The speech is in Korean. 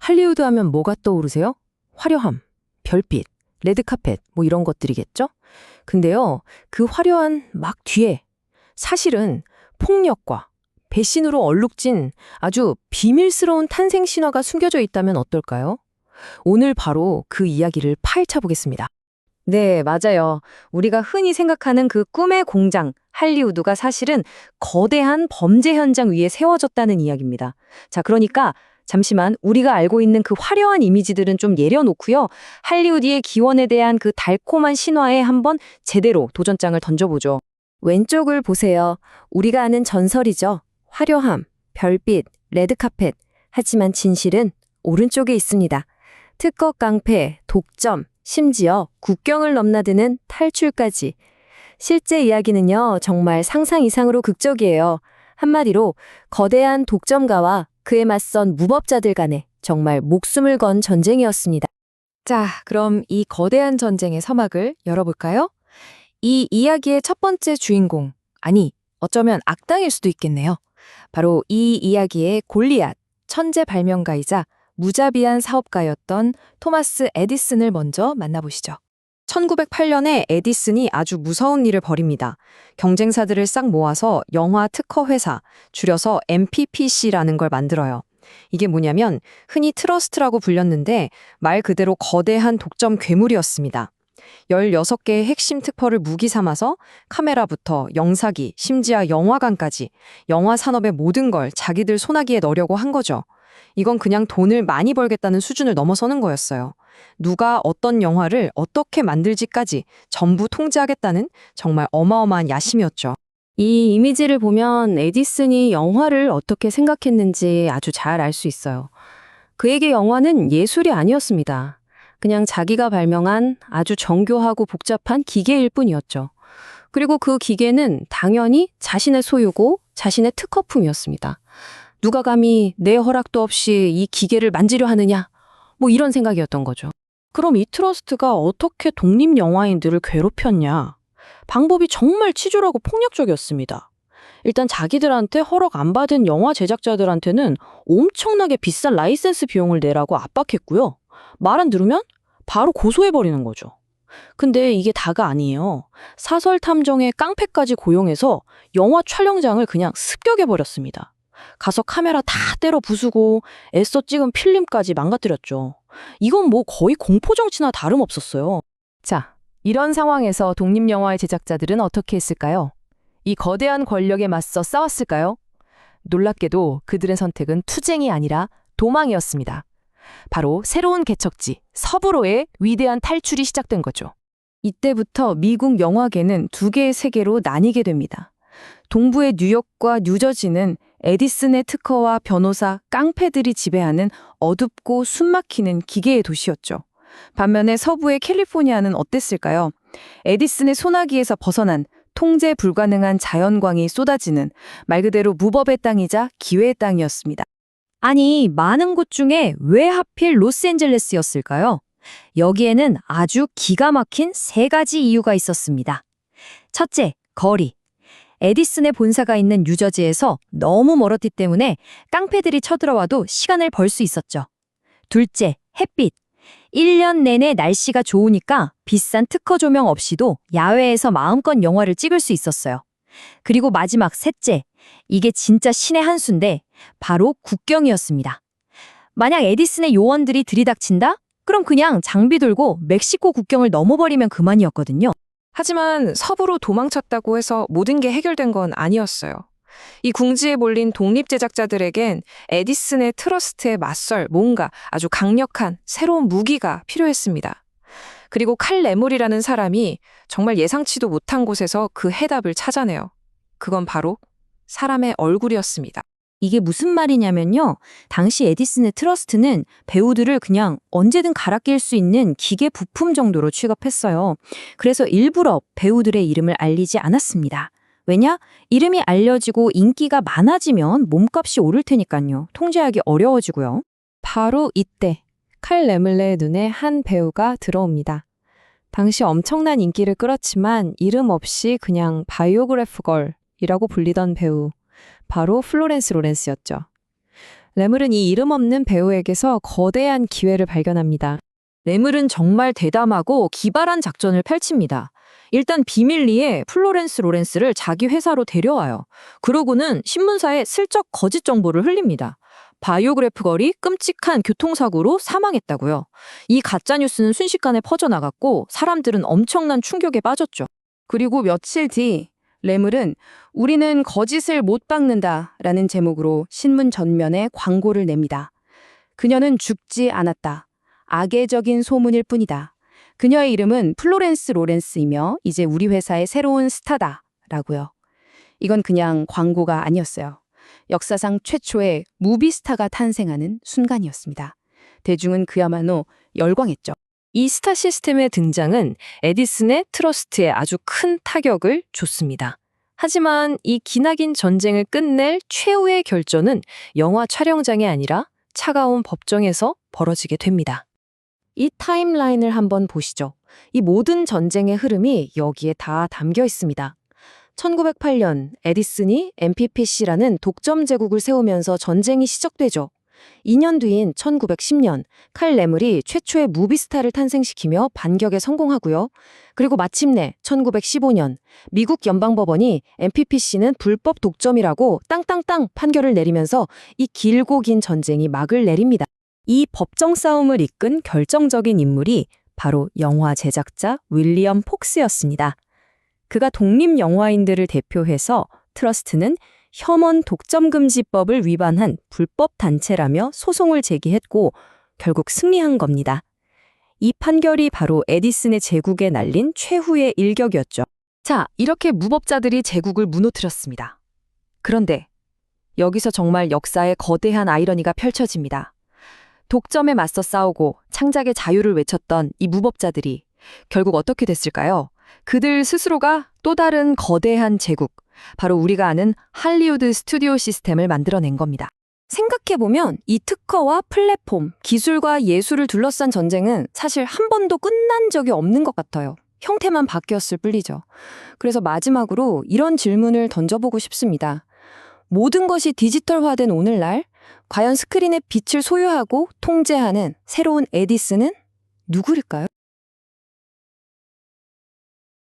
할리우드 하면 뭐가 떠오르세요? 화려함, 별빛, 레드카펫 뭐 이런 것들이겠죠? 근데요, 그 화려한 막 뒤에 사실은 폭력과 배신으로 얼룩진 아주 비밀스러운 탄생 신화가 숨겨져 있다면 어떨까요? 오늘 바로 그 이야기를 파헤쳐 보겠습니다. 네, 맞아요. 우리가 흔히 생각하는 그 꿈의 공장, 할리우드가 사실은 거대한 범죄 현장 위에 세워졌다는 이야기입니다. 자, 그러니까 잠시만 우리가 알고 있는 그 화려한 이미지들은 좀 내려놓고요. 할리우드의 기원에 대한 그 달콤한 신화에 한번 제대로 도전장을 던져보죠. 왼쪽을 보세요. 우리가 아는 전설이죠. 화려함, 별빛, 레드카펫. 하지만 진실은 오른쪽에 있습니다. 특허 깡패, 독점, 심지어 국경을 넘나드는 탈출까지. 실제 이야기는요, 정말 상상 이상으로 극적이에요. 한마디로 거대한 독점가와 그에 맞선 무법자들 간에 정말 목숨을 건 전쟁이었습니다. 자, 그럼 이 거대한 전쟁의 서막을 열어볼까요? 이 이야기의 첫 번째 주인공, 아니, 어쩌면 악당일 수도 있겠네요. 바로 이 이야기의 골리앗, 천재 발명가이자 무자비한 사업가였던 토마스 에디슨을 먼저 만나보시죠. 1908년에 에디슨이 아주 무서운 일을 벌입니다. 경쟁사들을 싹 모아서 영화 특허 회사, 줄여서 MPPC라는 걸 만들어요. 이게 뭐냐면 흔히 트러스트라고 불렸는데 말 그대로 거대한 독점 괴물이었습니다. 16개의 핵심 특허를 무기 삼아서 카메라부터 영사기, 심지어 영화관까지 영화 산업의 모든 걸 자기들 손아귀에 넣으려고 한 거죠. 이건 그냥 돈을 많이 벌겠다는 수준을 넘어서는 거였어요. 누가 어떤 영화를 어떻게 만들지까지 전부 통제하겠다는 정말 어마어마한 야심이었죠. 이 이미지를 보면 에디슨이 영화를 어떻게 생각했는지 아주 잘 알 수 있어요. 그에게 영화는 예술이 아니었습니다. 그냥 자기가 발명한 아주 정교하고 복잡한 기계일 뿐이었죠. 그리고 그 기계는 당연히 자신의 소유고 자신의 특허품이었습니다. 누가 감히 내 허락도 없이 이 기계를 만지려 하느냐? 뭐 이런 생각이었던 거죠. 그럼 이 트러스트가 어떻게 독립 영화인들을 괴롭혔냐? 방법이 정말 치졸하고 폭력적이었습니다. 일단 자기들한테 허락 안 받은 영화 제작자들한테는 엄청나게 비싼 라이센스 비용을 내라고 압박했고요. 말 안 들으면 바로 고소해버리는 거죠. 근데 이게 다가 아니에요. 사설 탐정의 깡패까지 고용해서 영화 촬영장을 그냥 습격해버렸습니다. 가서 카메라 다 때려 부수고 애써 찍은 필름까지 망가뜨렸죠. 이건 뭐 거의 공포정치나 다름없었어요. 자, 이런 상황에서 독립영화의 제작자들은 어떻게 했을까요? 이 거대한 권력에 맞서 싸웠을까요? 놀랍게도 그들의 선택은 투쟁이 아니라 도망이었습니다. 바로 새로운 개척지, 서부로의 위대한 탈출이 시작된 거죠. 이때부터 미국 영화계는 두 개의 세계로 나뉘게 됩니다. 동부의 뉴욕과 뉴저지는 에디슨의 특허와 변호사, 깡패들이 지배하는 어둡고 숨막히는 기계의 도시였죠. 반면에 서부의 캘리포니아는 어땠을까요? 에디슨의 소나기에서 벗어난 통제 불가능한 자연광이 쏟아지는 말 그대로 무법의 땅이자 기회의 땅이었습니다. 아니, 많은 곳 중에 왜 하필 로스앤젤레스였을까요? 여기에는 아주 기가 막힌 세 가지 이유가 있었습니다. 첫째, 거리. 에디슨의 본사가 있는 뉴저지에서 너무 멀었기 때문에 깡패들이 쳐들어와도 시간을 벌 수 있었죠. 둘째, 햇빛. 1년 내내 날씨가 좋으니까 비싼 특허 조명 없이도 야외에서 마음껏 영화를 찍을 수 있었어요. 그리고 마지막 셋째, 이게 진짜 신의 한 수인데 바로 국경이었습니다. 만약 에디슨의 요원들이 들이닥친다? 그럼 그냥 장비 들고 멕시코 국경을 넘어버리면 그만이었거든요. 하지만 서부로 도망쳤다고 해서 모든 게 해결된 건 아니었어요. 이 궁지에 몰린 독립 제작자들에겐 에디슨의 트러스트에 맞설 뭔가 아주 강력한 새로운 무기가 필요했습니다. 그리고 칼 레물이라는 사람이 정말 예상치도 못한 곳에서 그 해답을 찾아내요. 그건 바로 사람의 얼굴이었습니다. 이게 무슨 말이냐면요. 당시 에디슨의 트러스트는 배우들을 그냥 언제든 갈아 낄 수 있는 기계 부품 정도로 취급했어요. 그래서 일부러 배우들의 이름을 알리지 않았습니다. 왜냐? 이름이 알려지고 인기가 많아지면 몸값이 오를 테니까요. 통제하기 어려워지고요. 바로 이때 칼 레물레의 눈에 한 배우가 들어옵니다. 당시 엄청난 인기를 끌었지만 이름 없이 그냥 바이오그래프 걸이라고 불리던 배우. 바로 플로렌스 로렌스였죠. 레물은 이 이름 없는 배우에게서 거대한 기회를 발견합니다. 레물은 정말 대담하고 기발한 작전을 펼칩니다. 일단 비밀리에 플로렌스 로렌스를 자기 회사로 데려와요. 그러고는 신문사에 슬쩍 거짓 정보를 흘립니다. 바이오그래프 걸이 끔찍한 교통사고로 사망했다고요. 이 가짜뉴스는 순식간에 퍼져나갔고 사람들은 엄청난 충격에 빠졌죠. 그리고 며칠 뒤 레물은 우리는 거짓을 못 박는다라는 제목으로 신문 전면에 광고를 냅니다. 그녀는 죽지 않았다. 악의적인 소문일 뿐이다. 그녀의 이름은 플로렌스 로렌스이며 이제 우리 회사의 새로운 스타다. 라고요. 이건 그냥 광고가 아니었어요. 역사상 최초의 무비스타가 탄생하는 순간이었습니다. 대중은 그야말로 열광했죠. 이 스타 시스템의 등장은 에디슨의 트러스트에 아주 큰 타격을 줬습니다. 하지만 이 기나긴 전쟁을 끝낼 최후의 결전은 영화 촬영장이 아니라 차가운 법정에서 벌어지게 됩니다. 이 타임라인을 한번 보시죠. 이 모든 전쟁의 흐름이 여기에 다 담겨 있습니다. 1908년 에디슨이 MPPC라는 독점 제국을 세우면서 전쟁이 시작되죠. 2년 뒤인 1910년 칼 레물이 최초의 무비스타를 탄생시키며 반격에 성공하고요. 그리고 마침내 1915년 미국 연방법원이 MPPC는 불법 독점이라고 땅땅땅 판결을 내리면서 이 길고 긴 전쟁이 막을 내립니다. 이 법정 싸움을 이끈 결정적인 인물이 바로 영화 제작자 윌리엄 폭스였습니다. 그가 독립영화인들을 대표해서 트러스트는 혐언 독점금지법을 위반한 불법 단체라며 소송을 제기했고 결국 승리한 겁니다. 이 판결이 바로 에디슨의 제국에 날린 최후의 일격이었죠. 자, 이렇게 무법자들이 제국을 무너뜨렸습니다. 그런데 여기서 정말 역사의 거대한 아이러니가 펼쳐집니다. 독점에 맞서 싸우고 창작의 자유를 외쳤던 이 무법자들이 결국 어떻게 됐을까요? 그들 스스로가 또 다른 거대한 제국, 바로 우리가 아는 할리우드 스튜디오 시스템을 만들어낸 겁니다. 생각해보면 이 특허와 플랫폼, 기술과 예술을 둘러싼 전쟁은 사실 한 번도 끝난 적이 없는 것 같아요. 형태만 바뀌었을 뿐이죠. 그래서 마지막으로 이런 질문을 던져보고 싶습니다. 모든 것이 디지털화된 오늘날, 과연 스크린의 빛을 소유하고 통제하는 새로운 에디슨은 누구일까요?